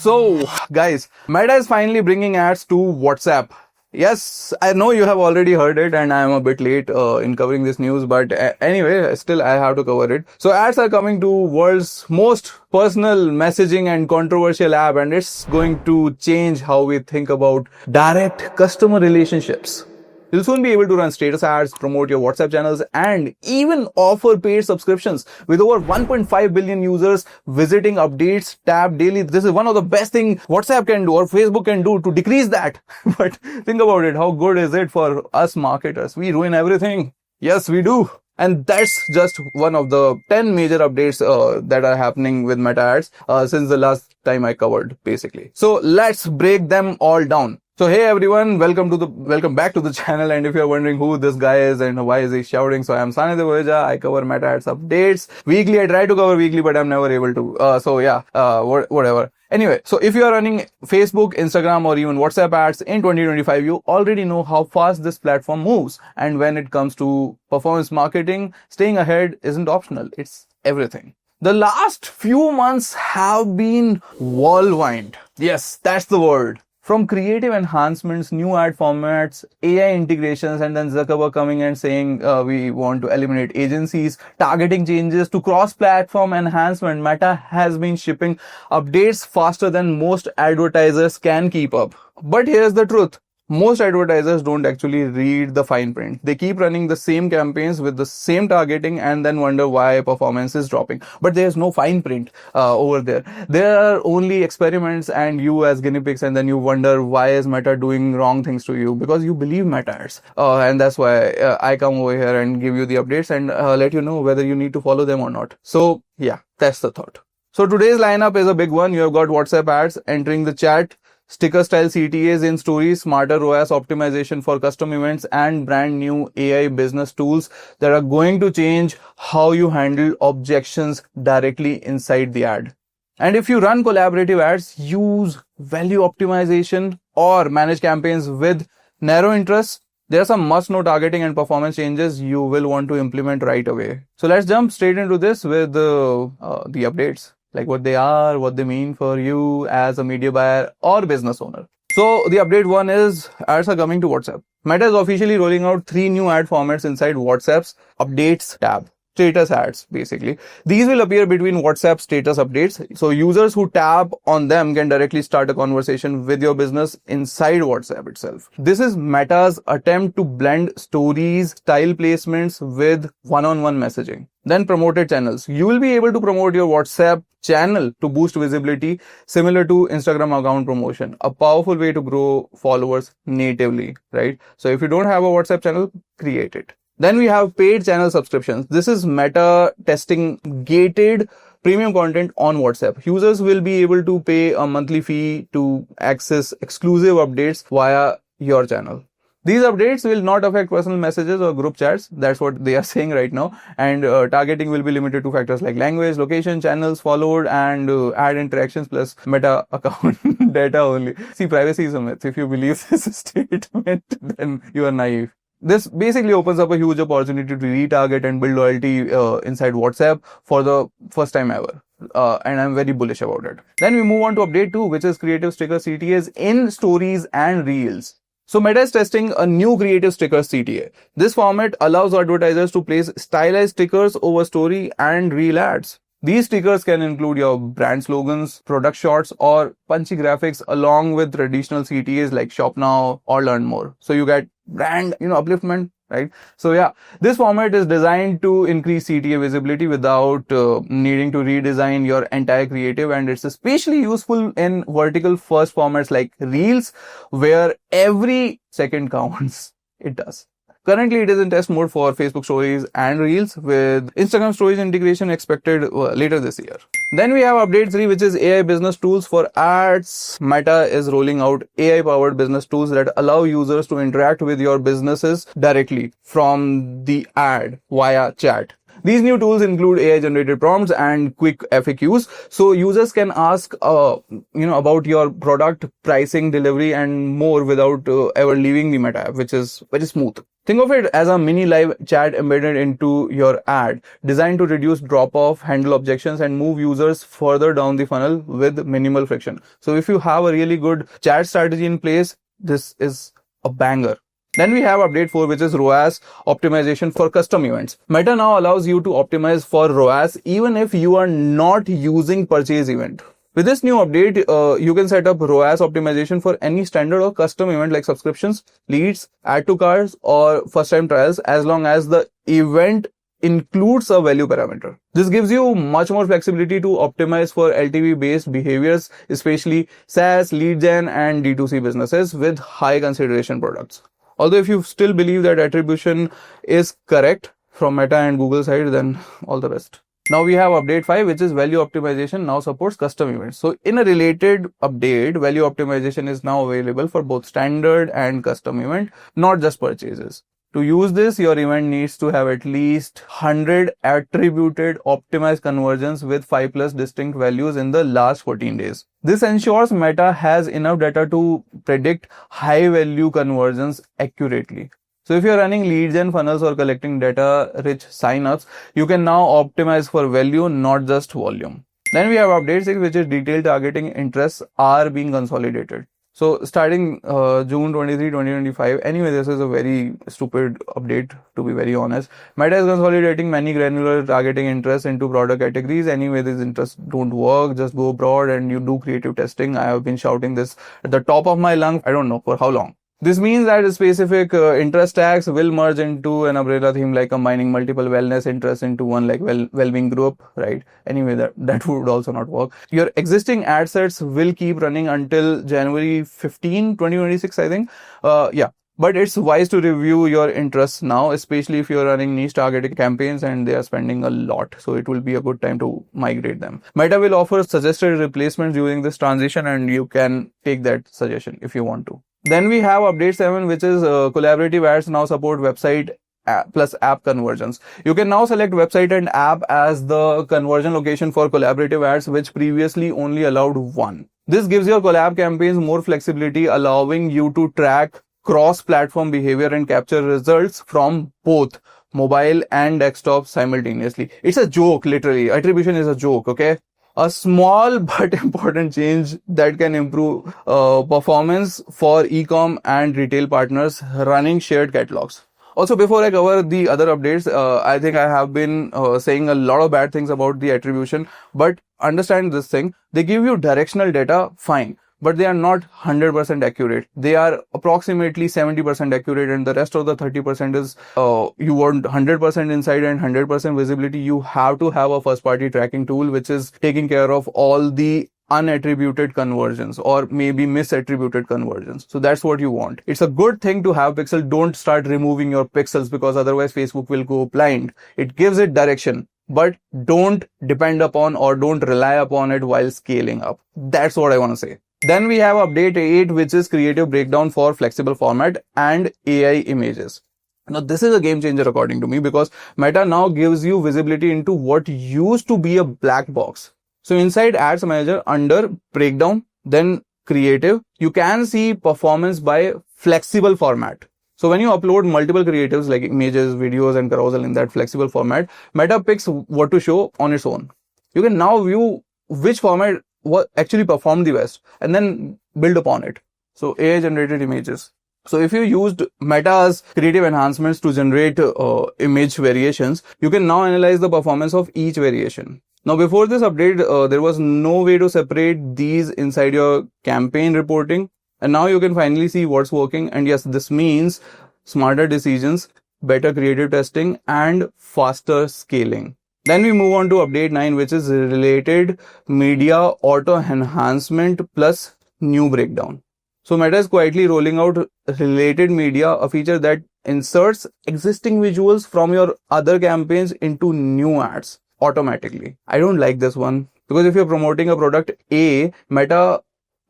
So, guys, Meta is finally bringing ads to WhatsApp. Yes, I know you have already heard it and I am a bit late in covering this news, but anyway, still I have to cover it. So ads are coming to world's most personal messaging and controversial app, and it's going to change how we think about direct customer relationships. You'll soon be able to run status ads, promote your WhatsApp channels, and even offer paid subscriptions. With over 1.5 billion users visiting updates tab daily, this is one of the best things WhatsApp can do or Facebook can do to decrease that. But think about it, how good is it for us marketers? We ruin everything. Yes, we do. And that's just one of the 10 major updates that are happening with Meta ads since the last time I covered, basically. So let's break them all down. So hey everyone, welcome back to the channel, and if you're wondering who this guy is and why is he shouting, so I'm Sannidhya Baweja. I cover Meta ads updates weekly. I try to cover weekly, but I'm never able to. Whatever. Anyway, so if you are running Facebook, Instagram, or even WhatsApp ads in 2025, you already know how fast this platform moves. And when it comes to performance marketing, staying ahead isn't optional. It's everything. The last few months have been whirlwind. Yes, that's the word. From creative enhancements, new ad formats, AI integrations, and then Zuckerberg coming and saying we want to eliminate agencies, targeting changes to cross-platform enhancement, Meta has been shipping updates faster than most advertisers can keep up. But here's the truth. Most advertisers don't actually read the fine print. They keep running the same campaigns with the same targeting and then wonder why performance is dropping. But there's no fine print over there. There are only experiments and you as guinea pigs, and then you wonder why is Meta doing wrong things to you, because you believe Meta ads. And that's why I come over here and give you the updates and let you know whether you need to follow them or not. So yeah, that's the thought. So today's lineup is a big one. You have got WhatsApp ads entering the chat, sticker style CTAs in stories, smarter Roamass optimization for custom events, and brand new AI business tools that are going to change how you handle objections directly inside the ad. And if you run collaborative ads, use value optimization, or manage campaigns with narrow interests, there are some must-know targeting and performance changes you will want to implement right away. So let's jump straight into this with the updates. Like what they are, what they mean for you as a media buyer or business owner. So the update one is ads are coming to WhatsApp. Meta is officially rolling out 3 new ad formats inside WhatsApp's updates tab. Status ads, basically. These will appear between WhatsApp status updates. So users who tap on them can directly start a conversation with your business inside WhatsApp itself. This is Meta's attempt to blend stories, style placements with one-on-one messaging. Then promoted channels. You will be able to promote your WhatsApp channel to boost visibility, similar to Instagram account promotion. A powerful way to grow followers natively, right? So if you don't have a WhatsApp channel, create it. Then we have paid channel subscriptions. This is Meta testing gated premium content on WhatsApp. Users will be able to pay a monthly fee to access exclusive updates via your channel. These updates will not affect personal messages or group chats. That's what they are saying right now. And targeting will be limited to factors like language, location, channels followed, and ad interactions plus Meta account data only. See, privacy is a myth. If you believe this statement, then you are naive. This basically opens up a huge opportunity to retarget and build loyalty inside WhatsApp for the first time ever. And I'm very bullish about it. Then we move on to update 2, which is creative sticker CTAs in stories and reels. So Meta is testing a new creative sticker CTA. This format allows advertisers to place stylized stickers over story and reel ads. These stickers can include your brand slogans, product shots, or punchy graphics along with traditional CTAs like shop now or learn more. So you get brand, upliftment, right? So yeah, this format is designed to increase CTA visibility without needing to redesign your entire creative, and it's especially useful in vertical first formats like reels, where every second counts. It does. Currently, it is in test mode for Facebook stories and reels, with Instagram stories integration expected later this year. Then we have update 3, which is AI business tools for ads. Meta is rolling out AI powered business tools that allow users to interact with your businesses directly from the ad via chat. These new tools include AI-generated prompts and quick FAQs, so users can ask, about your product, pricing, delivery, and more without ever leaving the Meta app, which is very smooth. Think of it as a mini live chat embedded into your ad, designed to reduce drop-off, handle objections, and move users further down the funnel with minimal friction. So if you have a really good chat strategy in place, this is a banger. Then we have update 4, which is ROAS optimization for custom events. Meta now allows you to optimize for ROAS even if you are not using purchase event. With this new update, you can set up ROAS optimization for any standard or custom event like subscriptions, leads, add to carts, or first-time trials, as long as the event includes a value parameter. This gives you much more flexibility to optimize for LTV-based behaviors, especially SaaS, lead gen, and D2C businesses with high consideration products. Although if you still believe that attribution is correct from Meta and Google side, then all the best. Now we have update 5, which is value optimization now supports custom events. So in a related update, value optimization is now available for both standard and custom event, not just purchases. To use this, your event needs to have at least 100 attributed optimized conversions with 5+ distinct values in the last 14 days. This ensures Meta has enough data to predict high value conversions accurately. So if you're running lead gen funnels or collecting data-rich signups, you can now optimize for value, not just volume. Then we have update 6, which is detailed targeting interests are being consolidated. So starting June 23, 2025, anyway, this is a very stupid update, to be very honest. Meta is consolidating many granular targeting interests into product categories. Anyway, these interests don't work. Just go broad and you do creative testing. I have been shouting this at the top of my lungs. I don't know for how long. This means that specific interest tags will merge into an umbrella theme, like combining multiple wellness interests into one, like well-being group, right? Anyway, that would also not work. Your existing ad sets will keep running until January 15, 2026, I think. But it's wise to review your interests now, especially if you're running niche targeted campaigns and they are spending a lot. So it will be a good time to migrate them. Meta will offer suggested replacements during this transition, and you can take that suggestion if you want to. Then we have update 7, which is collaborative ads now support website plus app conversions. You can now select website and app as the conversion location for collaborative ads, which previously only allowed one. This gives your collab campaigns more flexibility, allowing you to track cross-platform behavior and capture results from both mobile and desktop simultaneously. It's a joke, literally. Attribution is a joke, okay? A small but important change that can improve performance for e-com and retail partners running shared catalogs. Also, before I cover the other updates, I think I have been saying a lot of bad things about the attribution, but understand this thing. They give you directional data, fine, but they are not 100% accurate. They are approximately 70% accurate, and the rest of the 30% is you want 100% insight and 100% visibility. You have to have a first party tracking tool which is taking care of all the unattributed conversions or maybe misattributed conversions. So that's what you want. It's a good thing to have pixel. Don't start removing your pixels, because otherwise Facebook will go blind. It gives it direction, but don't depend upon or don't rely upon it while scaling up. That's what I want to say. Then we have update 8, which is creative breakdown for flexible format and AI images. Now this is a game changer according to me, because Meta now gives you visibility into what used to be a black box. So inside Ads Manager under breakdown, then creative, you can see performance by flexible format. So when you upload multiple creatives like images, videos, and carousel in that flexible format, Meta picks what to show on its own. You can now view which format what actually performed the best and then build upon it. So AI generated images. So if you used Meta's creative enhancements to generate image variations, you can now analyze the performance of each variation. Now before this update, there was no way to separate these inside your campaign reporting, and now you can finally see what's working. And yes, this means smarter decisions, better creative testing, and faster scaling. Then we move on to update 9, which is related media auto enhancement plus new breakdown. So Meta is quietly rolling out related media, a feature that inserts existing visuals from your other campaigns into new ads automatically. I don't like this one, because if you're promoting a product A, Meta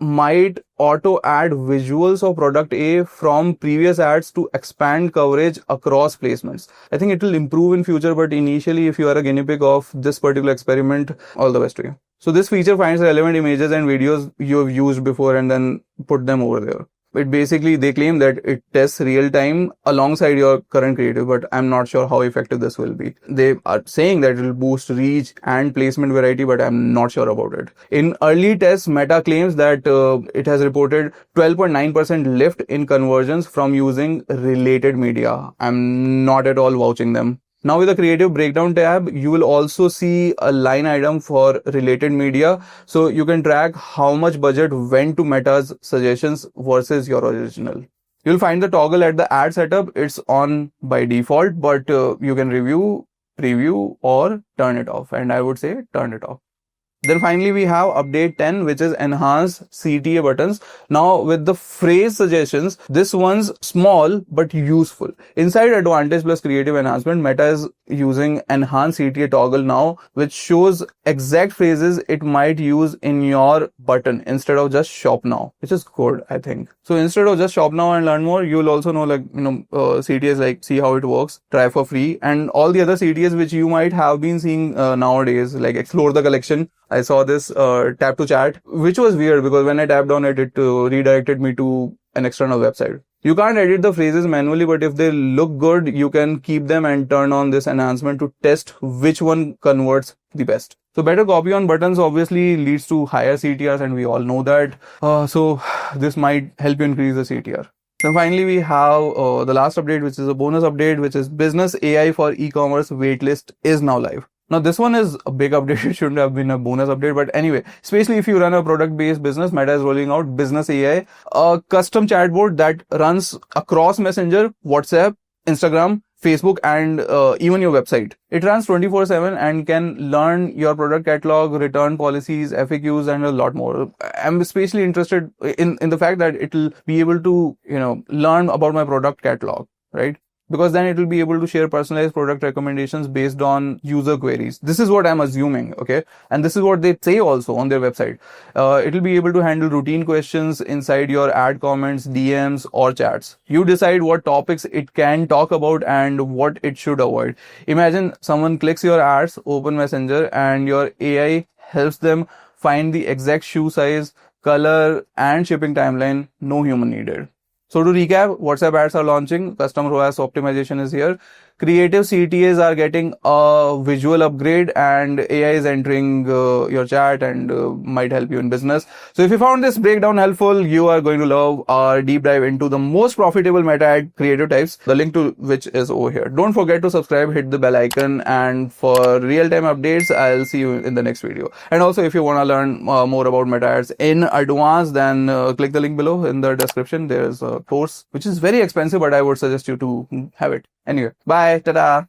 might auto add visuals of product A from previous ads to expand coverage across placements. I think it will improve in future, but initially if you are a guinea pig of this particular experiment, all the best to you. So this feature finds relevant images and videos you have used before and then put them over there. It basically, they claim that it tests real time alongside your current creative, but I'm not sure how effective this will be. They are saying that it will boost reach and placement variety, but I'm not sure about it. In early tests, Meta claims that it has reported 12.9% lift in conversions from using related media. I'm not at all vouching them. Now with the creative breakdown tab, you will also see a line item for related media. So you can track how much budget went to Meta's suggestions versus your original. You'll find the toggle at the ad setup. It's on by default, but you can review, preview, or turn it off. And I would say turn it off. Then finally we have update 10, which is enhance CTA buttons. Now with the phrase suggestions, this one's small but useful. Inside advantage plus creative enhancement, Meta is using enhance CTA toggle now, which shows exact phrases it might use in your button instead of just shop now, which is good, I think. So instead of just shop now and learn more, you'll also know, like, CTAs like see how it works, try for free, and all the other CTAs which you might have been seeing nowadays, like explore the collection. I saw this tap to chat, which was weird because when I tapped on it, it redirected me to an external website. You can't edit the phrases manually, but if they look good, you can keep them and turn on this enhancement to test which one converts the best. So better copy on buttons obviously leads to higher CTRs, and we all know that. So this might help you increase the CTR. Then finally we have the last update, which is a bonus update, which is business AI for e-commerce waitlist is now live. Now this one is a big update. It shouldn't have been a bonus update, but anyway, especially if you run a product-based business, Meta is rolling out Business AI, a custom chatbot that runs across Messenger, WhatsApp, Instagram, Facebook, and even your website. It runs 24/7 and can learn your product catalog, return policies, FAQs, and a lot more. I'm especially interested in the fact that it will be able to, learn about my product catalog, right? Because then it will be able to share personalized product recommendations based on user queries. This is what I'm assuming, okay? And this is what they say also on their website. It will be able to handle routine questions inside your ad comments, DMs, or chats. You decide what topics it can talk about and what it should avoid. Imagine someone clicks your ads, open Messenger, and your AI helps them find the exact shoe size, color, and shipping timeline. No human needed. So to recap, WhatsApp ads are launching, custom Roamass optimization is here, creative CTAs are getting a visual upgrade, and AI is entering your chat and might help you in business. So if you found this breakdown helpful, you are going to love our deep dive into the most profitable meta ad creative types, the link to which is over here. Don't forget to subscribe, hit the bell icon, and for real-time updates, I'll see you in the next video. And also, if you want to learn more about meta ads in advance, then click the link below in the description. There's a course which is very expensive, but I would suggest you to have it. Anyway, bye, ta-da.